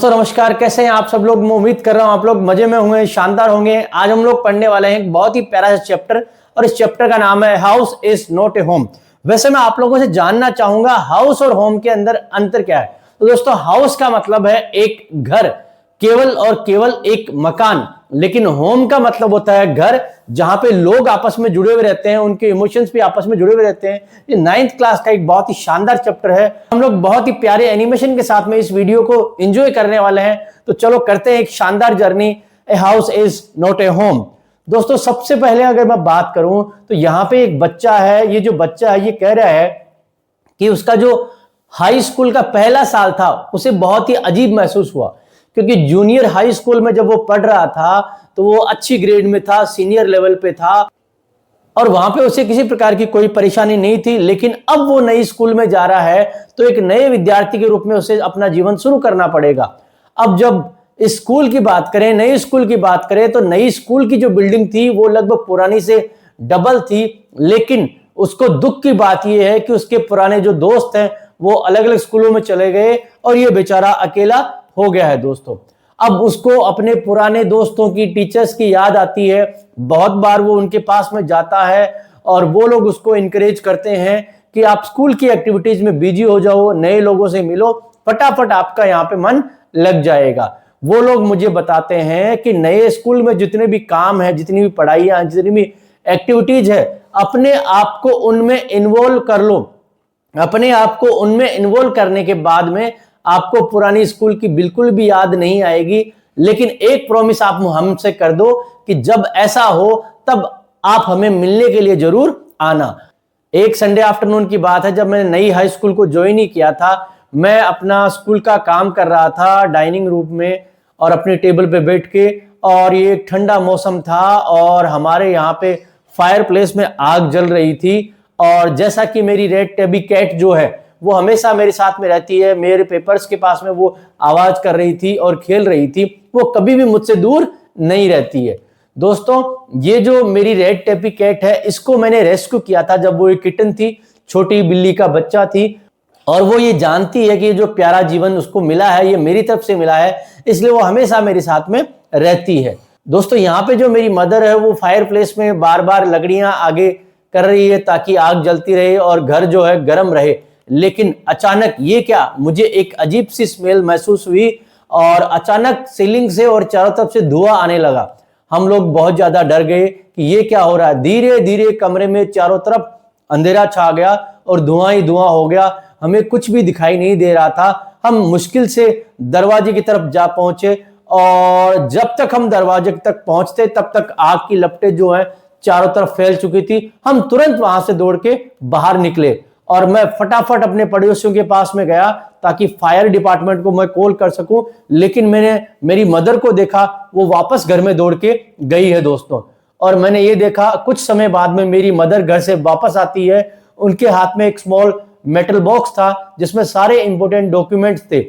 दोस्तों नमस्कार, कैसे हैं आप सब लोग। मैं उम्मीद कर रहा हूं आप लोग मजे में होंगे, शानदार होंगे। आज हम लोग पढ़ने वाले हैं एक बहुत ही प्यारा सा चैप्टर और इस चैप्टर का नाम है house is not a home. वैसे मैं आप लोगों से जानना चाहूंगा हाउस और होम के अंदर अंतर क्या है। तो दोस्तों हाउस का मतलब है एक घर, केवल और केवल एक मकान। लेकिन होम का मतलब होता है घर जहां पे लोग आपस में जुड़े हुए रहते हैं, उनके इमोशंस भी आपस में जुड़े हुए रहते हैं। ये 9th क्लास का एक बहुत ही शानदार चैप्टर है। हम लोग बहुत ही प्यारे एनिमेशन के साथ में इस वीडियो को एंजॉय करने वाले हैं। तो चलो करते हैं एक शानदार journey. A house is not a home. दोस्तों सबसे पहले अगर मैं बात करूं तो यहां पे एक बच्चा है। ये जो बच्चा है ये कह रहा है कि उसका जो हाई स्कूल का पहला साल था उसे बहुत ही अजीब महसूस हुआ, क्योंकि जूनियर हाई स्कूल में जब वो पढ़ रहा था तो वो अच्छी ग्रेड में था, सीनियर लेवल पे था और वहां पे उसे किसी प्रकार की कोई परेशानी नहीं थी। लेकिन अब वो नई स्कूल में जा रहा है तो एक नए विद्यार्थी के रूप में उसे अपना जीवन शुरू करना पड़ेगा। अब जब इस स्कूल की बात करें, नई स्कूल की बात करें, तो नई स्कूल की जो बिल्डिंग थी वो लगभग पुरानी से डबल थी। लेकिन उसको दुख की बात यह है कि उसके पुराने जो दोस्त हैं वो अलग अलग स्कूलों में चले गए और ये बेचारा अकेला हो गया है। दोस्तों अब उसको अपने पुराने दोस्तों की, टीचर्स की याद आती है। बहुत बार वो उनके पास में जाता है और वो लोग उसको इनकरेज करते हैं कि आप स्कूल की एक्टिविटीज में बिजी हो जाओ, नए लोगों से मिलो, फटाफट आपका यहाँ पे मन लग जाएगा। वो लोग मुझे बताते हैं कि नए स्कूल में जितने भी काम है, जितनी भी पढ़ाइयाँ, जितनी भी एक्टिविटीज है, अपने आप को उनमें इन्वॉल्व कर लो। अपने आप को उनमें इन्वॉल्व करने के बाद में आपको पुरानी स्कूल की बिल्कुल भी याद नहीं आएगी। लेकिन एक प्रॉमिस आप हमसे कर दो कि जब ऐसा हो तब आप हमें मिलने के लिए जरूर आना। एक संडे आफ्टरनून की बात है, जब मैंने नई हाई स्कूल को ज्वाइन ही किया था। मैं अपना स्कूल का काम कर रहा था डाइनिंग रूम में और अपनी टेबल पे बैठ के, और ये एक ठंडा मौसम था और हमारे यहाँ पे फायर प्लेस में आग जल रही थी। और जैसा कि मेरी रेड टेबी कैट जो है वो हमेशा मेरे साथ में रहती है, मेरे पेपर्स के पास में वो आवाज कर रही थी और खेल रही थी, वो कभी भी मुझसे दूर नहीं रहती है। दोस्तों ये जो मेरी रेड टेपी कैट है इसको मैंने रेस्क्यू किया था जब वो एक किटन थी, छोटी बिल्ली का बच्चा थी। और वो ये जानती है कि ये जो प्यारा जीवन उसको मिला है ये मेरी तरफ से मिला है, इसलिए वो हमेशा मेरे साथ में रहती है। दोस्तों यहाँ पे जो मेरी मदर है वो फायर प्लेस में बार बार लकड़ियां आगे कर रही है ताकि आग जलती रहे और घर जो है गर्म रहे। लेकिन अचानक ये क्या, मुझे एक अजीब सी स्मेल महसूस हुई और अचानक सीलिंग से और चारों तरफ से धुआं आने लगा। हम लोग बहुत ज्यादा डर गए कि ये क्या हो रहा है। धीरे धीरे कमरे में चारों तरफ अंधेरा छा गया और धुआं ही धुआं हो गया। हमें कुछ भी दिखाई नहीं दे रहा था। हम मुश्किल से दरवाजे की तरफ जा पहुंचे और जब तक हम दरवाजे तक पहुंचते तब तक आग की लपटें जो है चारों तरफ फैल चुकी थी। हम तुरंत वहां से दौड़ के बाहर निकले और मैं फटाफट अपने पड़ोसियों के पास में गया ताकि फायर डिपार्टमेंट को मैं कॉल कर सकूं। लेकिन मैंने मेरी मदर को देखा, वो वापस घर में दौड़ के गई है दोस्तों। और मैंने ये देखा कुछ समय बाद में मेरी मदर घर से वापस आती है। उनके हाथ में एक स्मॉल मेटल बॉक्स था जिसमें सारे इंपोर्टेंट डॉक्यूमेंट्स थे।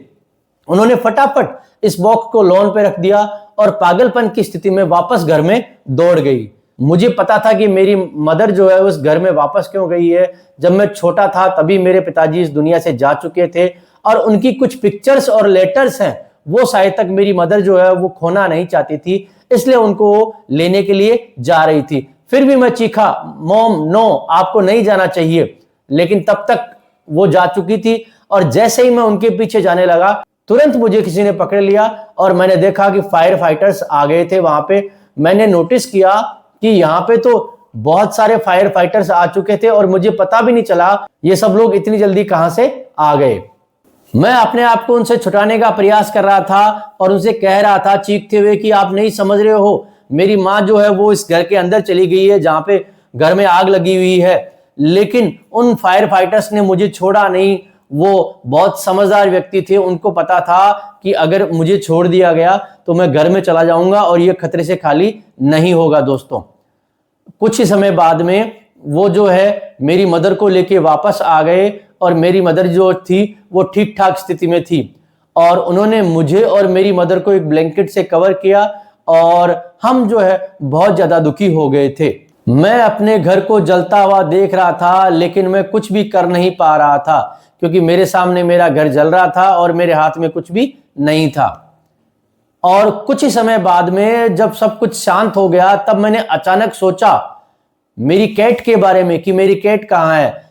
उन्होंने फटाफट इस बॉक्स को लॉन पे रख दिया और पागलपन की स्थिति में वापस घर में दौड़ गई। मुझे पता था कि मेरी मदर जो है उस घर में वापस क्यों गई है। जब मैं छोटा था तभी मेरे पिताजी इस दुनिया से जा चुके थे और उनकी कुछ पिक्चर्स और लेटर्स हैं वो शायद तक मेरी मदर जो है वो खोना नहीं चाहती थी, इसलिए उनको लेने के लिए जा रही थी। फिर भी मैं चीखा, मॉम नो, आपको नहीं जाना चाहिए। लेकिन तब तक वो जा चुकी थी और जैसे ही मैं उनके पीछे जाने लगा तुरंत मुझे किसी ने पकड़ लिया और मैंने देखा कि फायर फाइटर्स आ गए थे वहां पे। मैंने नोटिस किया कि यहाँ पे तो बहुत सारे फायर फाइटर्स आ चुके थे और मुझे पता भी नहीं चला ये सब लोग इतनी जल्दी कहां से आ गए। मैं अपने आप को उनसे छुड़ाने का प्रयास कर रहा था और उनसे कह रहा था चीखते हुए कि आप नहीं समझ रहे हो, मेरी माँ जो है वो इस घर के अंदर चली गई है जहां पे घर में आग लगी हुई है। लेकिन उन फायर फाइटर्स ने मुझे छोड़ा नहीं। वो बहुत समझदार व्यक्ति थे, उनको पता था कि अगर मुझे छोड़ दिया गया तो मैं घर में चला जाऊंगा और ये खतरे से खाली नहीं होगा। दोस्तों कुछ ही समय बाद में वो जो है मेरी मदर को लेके वापस आ गए और मेरी मदर जो थी वो ठीक ठाक स्थिति में थी और उन्होंने मुझे और मेरी मदर को एक ब्लैंकेट से कवर किया और हम जो है बहुत ज्यादा दुखी हो गए थे। मैं अपने घर को जलता हुआ देख रहा था लेकिन मैं कुछ भी कर नहीं पा रहा था क्योंकि मेरे सामने मेरा घर जल रहा था और मेरे हाथ में कुछ भी नहीं था। और कुछ ही समय बाद में जब सब कुछ शांत हो गया, तब मैंने अचानक सोचा मेरी कैट के बारे में कि मेरी कैट कहाँ है।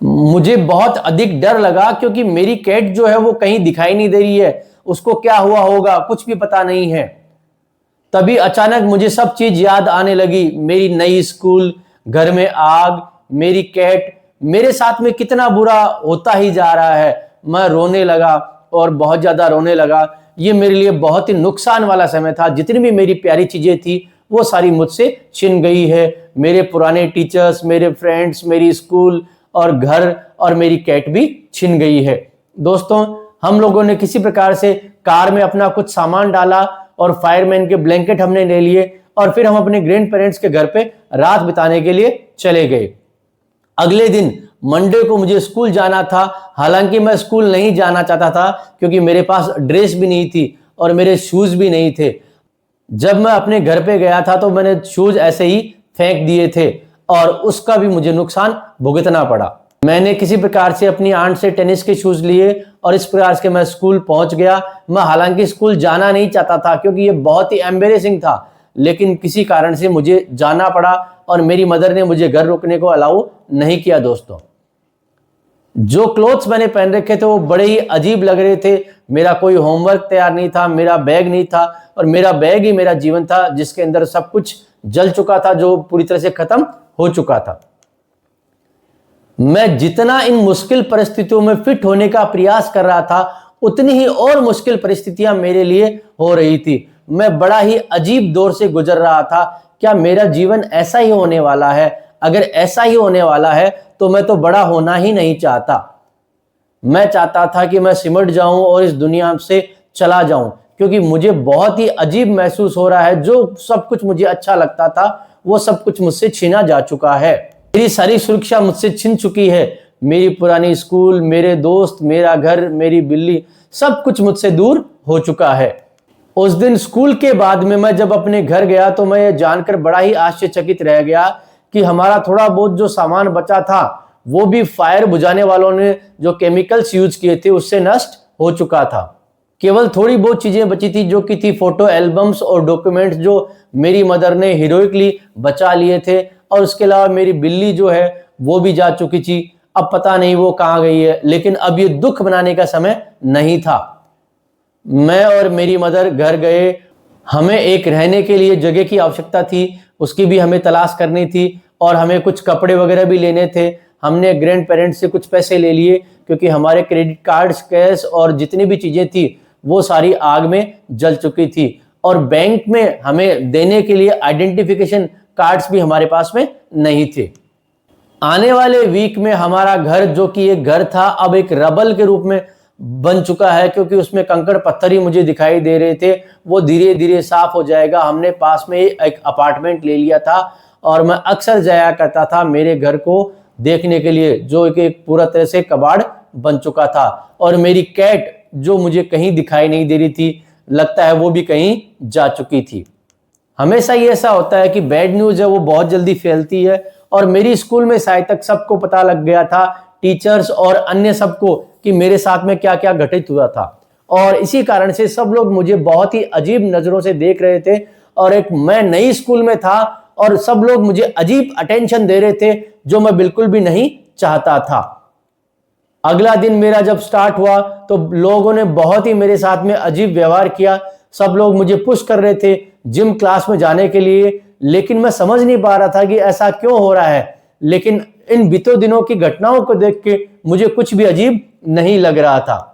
मुझे बहुत अधिक डर लगा क्योंकि मेरी कैट जो है वो कहीं दिखाई नहीं दे रही है, उसको क्या हुआ होगा कुछ भी पता नहीं है। तभी अचानक मुझे सब चीज याद आने लगी, मेरी नई स्कूल, घर में आग, मेरी कैट, मेरे साथ में कितना बुरा होता ही जा रहा है। मैं रोने लगा और बहुत ज्यादा रोने लगा। ये मेरे लिए बहुत ही नुकसान वाला समय था। जितनी भी मेरी प्यारी चीजें थी वो सारी मुझसे छिन गई है। मेरे पुराने टीचर्स, मेरे फ्रेंड्स, मेरी स्कूल और घर और मेरी कैट भी छिन गई है। दोस्तों, हम लोगों ने किसी प्रकार से कार में अपना कुछ सामान डाला और फायरमैन के ब्लैंकेट हमने ले लिए और फिर हम अपने ग्रैंड पेरेंट्स के घर पे रात बिताने के लिए चले गए। अगले दिन मंडे को मुझे स्कूल जाना था। हालांकि मैं स्कूल नहीं जाना चाहता था क्योंकि मेरे पास ड्रेस भी नहीं थी और मेरे शूज भी नहीं थे। जब मैं अपने घर पे गया था तो मैंने शूज ऐसे ही फेंक दिए थे और उसका भी मुझे नुकसान भुगतना पड़ा। मैंने किसी प्रकार से अपनी आंट से टेनिस के शूज लिए और इस प्रकार से मैं स्कूल पहुंच गया। मैं हालांकि स्कूल जाना नहीं चाहता था क्योंकि ये बहुत ही एम्बेरेसिंग था, लेकिन किसी कारण से मुझे जाना पड़ा और मेरी मदर ने मुझे घर रुकने को अलाउ नहीं किया। दोस्तों, जो क्लोथ्स मैंने पहन रखे थे वो बड़े ही अजीब लग रहे थे। मेरा कोई होमवर्क तैयार नहीं था, मेरा बैग नहीं था और मेरा बैग ही मेरा जीवन था जिसके अंदर सब कुछ जल चुका था, जो पूरी तरह से खत्म हो चुका था। मैं जितना इन मुश्किल परिस्थितियों में फिट होने का प्रयास कर रहा था, उतनी ही और मुश्किल परिस्थितियां मेरे लिए हो रही थी। मैं बड़ा ही अजीब दौर से गुजर रहा था। क्या मेरा जीवन ऐसा ही होने वाला है? अगर ऐसा ही होने वाला है तो मैं तो बड़ा होना ही नहीं चाहता। मैं चाहता था कि मैं सिमट जाऊं और इस दुनिया से चला जाऊं, क्योंकि मुझे बहुत ही अजीब महसूस हो रहा है। जो सब कुछ मुझे अच्छा लगता था वो सब कुछ मुझसे छीना जा चुका है। मेरी सारी सुरक्षा मुझसे छिन चुकी है। मेरी पुरानी स्कूल, मेरे दोस्त, मेरा घर, मेरी बिल्ली, सब कुछ मुझसे दूर हो चुका है। उस दिन स्कूल के बाद में मैं जब अपने घर गया तो मैं ये जानकर बड़ा ही आश्चर्यचकित रह गया कि हमारा थोड़ा बहुत जो सामान बचा था वो भी फायर बुझाने वालों ने जो केमिकल्स यूज किए थे उससे नष्ट हो चुका था। केवल थोड़ी बहुत चीजें बची थी जो कि थी फोटो एल्बम्स और डॉक्यूमेंट्स जो मेरी मदर ने हीरोइकली बचा लिए थे, और उसके अलावा मेरी बिल्ली जो है वो भी जा चुकी थी। अब पता नहीं वो कहाँ गई है, लेकिन अब ये दुख मनाने का समय नहीं था। मैं और मेरी मदर घर गए। हमें एक रहने के लिए जगह की आवश्यकता थी, उसकी भी हमें तलाश करनी थी और हमें कुछ कपड़े वगैरह भी लेने थे। हमने ग्रैंड पेरेंट्स से कुछ पैसे ले लिए क्योंकि हमारे क्रेडिट कार्ड्स, कैश और जितनी भी चीजें थी वो सारी आग में जल चुकी थी। और बैंक में हमें देने के लिए आइडेंटिफिकेशन कार्ड्स भी हमारे पास में नहीं थे। आने वाले वीक में हमारा घर, जो कि एक घर था, अब एक रबल के रूप में बन चुका है क्योंकि उसमें कंकड़ पत्थर ही मुझे दिखाई दे रहे थे। वो धीरे धीरे साफ हो जाएगा। हमने पास में एक अपार्टमेंट ले लिया था और मैं अक्सर जाया करता था मेरे घर को देखने के लिए, जो एक पूरा तरह से कबाड़ बन चुका था। और मेरी कैट जो मुझे कहीं दिखाई नहीं दे रही थी, लगता है वो भी कहीं जा चुकी थी। हमेशा ये ऐसा होता है कि बैड न्यूज है वो बहुत जल्दी फैलती है, और मेरी स्कूल में शायद तक सबको पता लग गया था, टीचर्स और अन्य सबको, कि मेरे साथ में क्या क्या घटित हुआ था। और इसी कारण से सब लोग मुझे बहुत ही अजीब नजरों से देख रहे थे। और एक मैं नई स्कूल में था और सब लोग मुझे अजीब अटेंशन दे रहे थे जो मैं बिल्कुल भी नहीं चाहता था। अगला दिन मेरा जब स्टार्ट हुआ तो लोगों ने बहुत ही मेरे साथ में अजीब व्यवहार किया। सब लोग मुझे पुश कर रहे थे जिम क्लास में जाने के लिए, लेकिन मैं समझ नहीं पा रहा था कि ऐसा क्यों हो रहा है। लेकिन इन बीते दिनों की घटनाओं को देख के मुझे कुछ भी अजीब नहीं लग रहा था।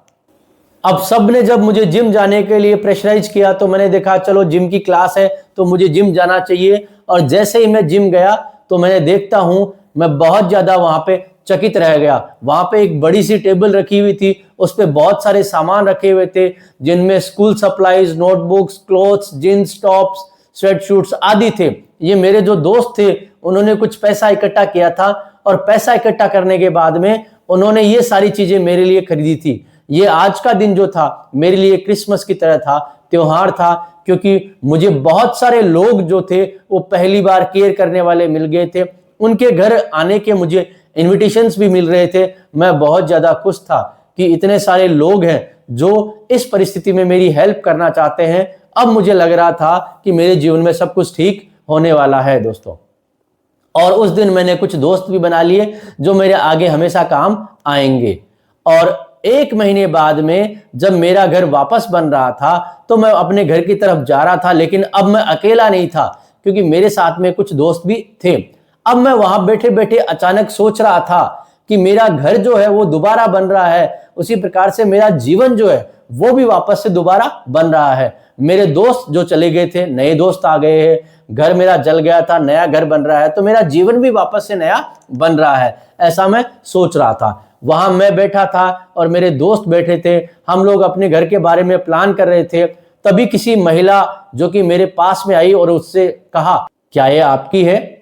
अब सब ने जब मुझे जिम जाने के लिए प्रेशराइज किया तो मैंने देखा चलो जिम की क्लास है तो मुझे जिम जाना चाहिए। और जैसे ही मैं जिम गया तो मैंने देखता हूं, मैं बहुत ज्यादा वहां पे चकित रह गया। वहां पे एक बड़ी सी टेबल रखी हुई थी, उस पे बहुत सारे सामान रखे हुए थे जिनमें school supplies, notebooks, clothes, jeans tops, sweatshirts आदि थे। ये मेरे जो दोस्त थे उन्होंने कुछ पैसा इकट्ठा किया था और पैसा इकट्ठा करने के बाद में उन्होंने ये सारी चीजें मेरे लिए खरीदी थी। ये आज का दिन जो था मेरे लिए क्रिसमस की तरह था, त्योहार था, क्योंकि मुझे बहुत सारे लोग जो थे वो पहली बार केयर करने वाले मिल गए थे। उनके घर आने के मुझे इनविटेशंस भी मिल रहे थे। मैं बहुत ज्यादा खुश था कि इतने सारे लोग हैं जो इस परिस्थिति में मेरी हेल्प करना चाहते हैं। अब मुझे लग रहा था कि मेरे जीवन में सब कुछ ठीक होने वाला है दोस्तों। और उस दिन मैंने कुछ दोस्त भी बना लिए जो मेरे आगे हमेशा काम आएंगे। और 1 महीने बाद में जब मेरा घर वापस बन रहा था तो मैं अपने घर की तरफ जा रहा था, लेकिन अब मैं अकेला नहीं था क्योंकि मेरे साथ में कुछ दोस्त भी थे। अब मैं वहां बैठे बैठे अचानक सोच रहा था कि मेरा घर जो है वो दोबारा बन रहा है, उसी प्रकार से मेरा जीवन जो है वो भी वापस से दोबारा बन रहा है। मेरे दोस्त जो चले गए थे, नए दोस्त आ गए हैं, घर मेरा जल गया था, नया घर बन रहा है, तो मेरा जीवन भी वापस से नया बन रहा है, ऐसा मैं सोच रहा था। वहां मैं बैठा था और मेरे दोस्त बैठे थे, हम लोग अपने घर के बारे में प्लान कर रहे थे। तभी किसी महिला जो कि मेरे पास में आई और उससे कहा, क्या ये आपकी है?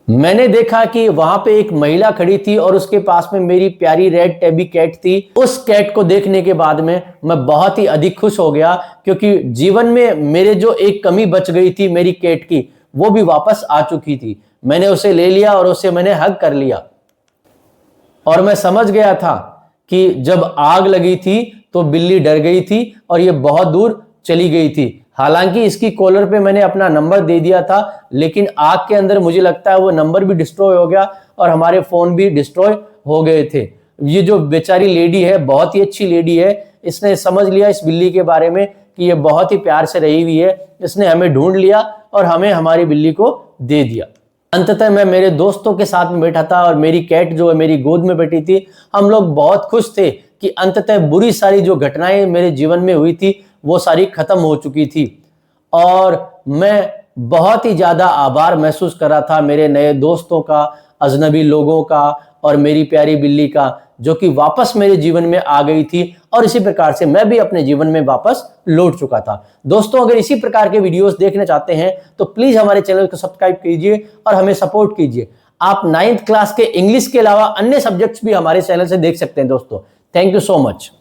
मैंने देखा कि वहां पे एक महिला खड़ी थी और उसके पास में मेरी प्यारी रेड टेबी कैट थी। उस कैट को देखने के बाद में मैं बहुत ही अधिक खुश हो गया, क्योंकि जीवन में मेरे जो एक कमी बच गई थी मेरी कैट की, वो भी वापस आ चुकी थी। मैंने उसे ले लिया और उसे मैंने हग कर लिया। और मैं समझ गया था कि जब आग लगी थी तो बिल्ली डर गई थी और ये बहुत दूर चली गई थी। हालांकि इसकी कॉलर पे मैंने अपना नंबर दे दिया था, लेकिन आग के अंदर मुझे लगता है वो नंबर भी डिस्ट्रॉय हो गया और हमारे फोन भी डिस्ट्रॉय हो गए थे। ये जो बेचारी लेडी है, बहुत ही अच्छी लेडी है, इसने समझ लिया इस बिल्ली के बारे में कि ये बहुत ही प्यार से रही हुई है। इसने हमें ढूंढ लिया और हमें हमारी बिल्ली को दे दिया। अंततः मैं मेरे दोस्तों के साथ में बैठा था और मेरी कैट जो है मेरी गोद में बैठी थी। हम लोग बहुत खुश थे कि अंततः बुरी सारी जो घटनाएं मेरे जीवन में हुई थी वो सारी खत्म हो चुकी थी। और मैं बहुत ही ज्यादा आभार महसूस कर रहा था मेरे नए दोस्तों का, अजनबी लोगों का और मेरी प्यारी बिल्ली का, जो कि वापस मेरे जीवन में आ गई थी। और इसी प्रकार से मैं भी अपने जीवन में वापस लौट चुका था। दोस्तों, अगर इसी प्रकार के वीडियोस देखना चाहते हैं तो प्लीज हमारे चैनल को सब्सक्राइब कीजिए और हमें सपोर्ट कीजिए। आप 9th क्लास के इंग्लिश के अलावा अन्य सब्जेक्ट्स भी हमारे चैनल से देख सकते हैं दोस्तों। Thank you so much.